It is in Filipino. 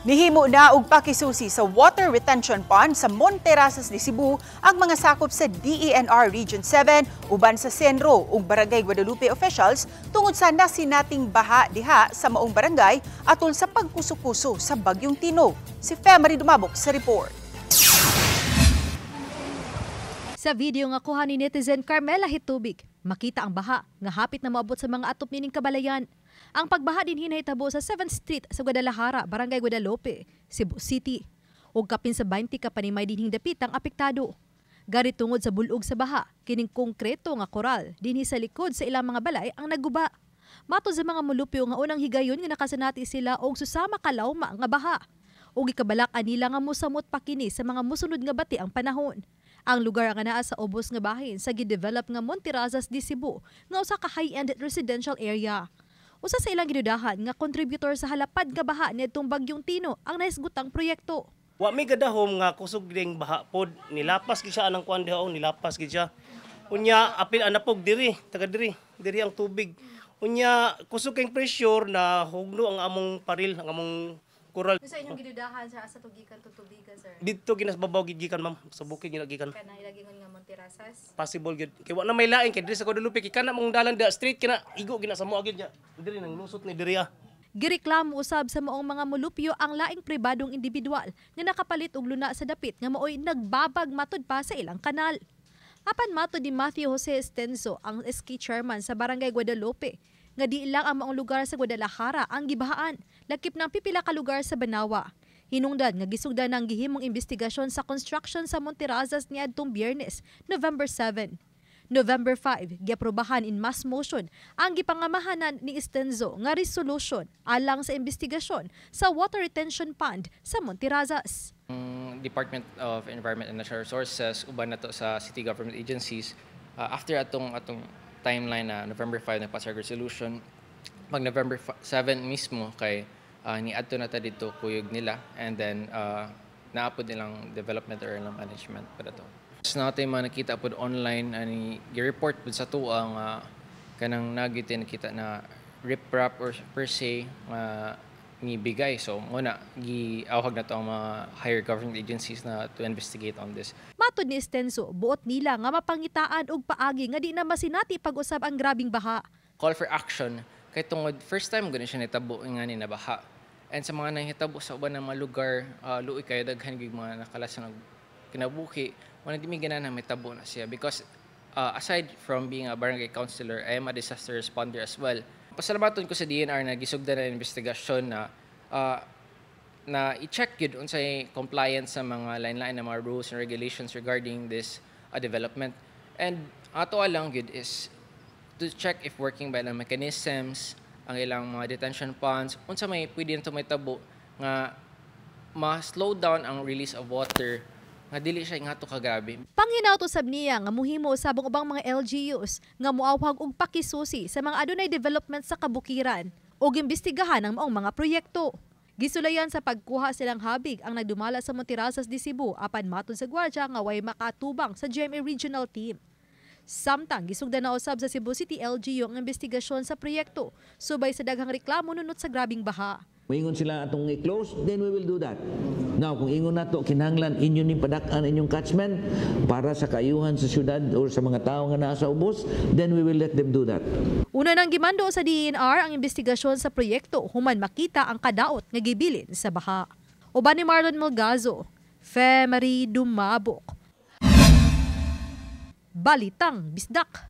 Nihimo na og pakisusi sa water retention pond sa Monterasas de Cebu ang mga sakop sa DENR Region 7 uban sa Senro ug Barangay Guadalupe officials tungod sa nasinating baha diha sa maong barangay atol sa pagkuso-kuso sa Bagyong Tino. Si Femery Dumabok sa report. Sa video nga kuha ni netizen Carmela Hitubig, makita ang baha nga hapit na moabot sa mga atop nining kabalayan. Ang pagbaha din hinahitabo sa 7th Street sa Guadalajara, Barangay Guadalupe, Cebu City. Ug kapin sa 20 ka panimay dinhing dapitang apektado. Gari tungod sa bulog sa baha, kining konkreto nga koral dinhi sa likod sa ilang mga balay ang nagguba. Mato sa mga mulupyo nga unang higayon nga nakasanati sila og susama ka lawma nga baha. Ug ikabalak nila nga mosamot pa kini sa mga mosunod nga bati ang panahon. Ang lugar nga naa sa ubos nga bahin sa gidevelop nga Monterasas de Cebu nga usa ka high-end residential area. Usa sa ilang gidudahan nga contributor sa halapad nga baha niadtong Bagyong Tino ang naisgutang proyekto. Wa may gadahom nga kusog ding baha pod, nilapas gid siya anang kuan diha, nilapas gid siya. Unya apil anapog diri, taga diri ang tubig. Unya kusog kay pressure na hugno ang among paril, ang among koral. Sa inyong gidudahan sa asa tugikan tutubigan sir. Dito ginasbabaw gid gikan ma'am, sa bukid ginagikan. Kana ilagingon nga Monterasas. Possible gid. Kay wa na may lain kay diri sa Guadalupe kay kana mong dalan da street kina igo gina sa moa gid nya. Diri nang lusot ni diri ah. Gireklamo usab sa maong mga mulupyo ang laing pribadong individual nga nakapalit og luna sa dapit nga maoy nagbabag matud pa sa ilang kanal. Apan matud ni Matthew Jose Estenso, ang SK chairman sa Barangay Guadalupe, nga di lang ang maong lugar sa Guadalajara ang gibahaan, lakip ng pipila ka lugar sa Banawa. Hinungdan nga gisugdan ng gihimong investigasyon sa construction sa Monterasas niadtong Biyernes, November 7. November 5, giaprobahan in mass motion ang gipangamahanan ni Estenzo nga resolution alang sa investigasyon sa water retention pond sa Monterasas. Department of Environment and Natural Resources uban nato sa city government agencies after atong timeline na November 5 nagpasa resolution, pag November 7 mismo kay niadto na ta dito kuyog nila, and then naapod nilang development or ilang management para to. So natin mga nakita pod online ani gi-report pod sa tuang kanang nagitin nakita na riprap or per se ni bigay. So muna giawhag na to ang mga higher government agencies na to investigate on this. Matod ni Estenso, buot nila nga mapangitaan og paagi nga di na masinati pag-usab ang grabing baha. Call for action kay tungod first time gani siya nitabo nga ni na baha. And sa mga nahitabo sa uban ng mga lugar, luoy kayo daghan gyud mga nakalasang kinabuhi, wala di mi ganahan mitabo na siya because aside from being a barangay councilor, I am a disaster responder as well. Pasalamaton ko sa DENR na gisugdan na investigasyon na i-check yun unsay compliance sa mga line-line na mga rules and regulations regarding this development. And ato lang yun is to check if working by ilang mechanisms, ang ilang mga detention ponds, unsa may pwede na tumitabo nga ma-slow down ang release of water nga dili siya nga to kagabi. Panghinaw sab niya nga muhimo usabong ubang mga LGUs nga moawhag og pakisusi sa mga adunay development sa kabukiran ug imbestigahan ang maong mga proyekto. Gisulayan sa pagkuha silang habig ang nagdumala sa Monterasas de Cebu apan matud sa gwardya nga way makatubang sa GMA Regional Team. Samtang gisugdan na usab sa Cebu City LGU ang investigasyon sa proyekto subay sa daghang reklamo nunot sa grabing baha. Kung ingon sila atong i-close, then we will do that. Now, kung ingon nato kinahanglan inyo ning padak-an inyong catchment para sa kaayuhan sa syudad o sa mga tawo nga naa sa ubos, then we will let them do that. Una nang gimando sa DENR ang investigasyon sa proyekto human makita ang kadaot nga gibilin sa baha. Uban ni Marlon Melgazo, Femery Dumabok. Balitang Bisdak.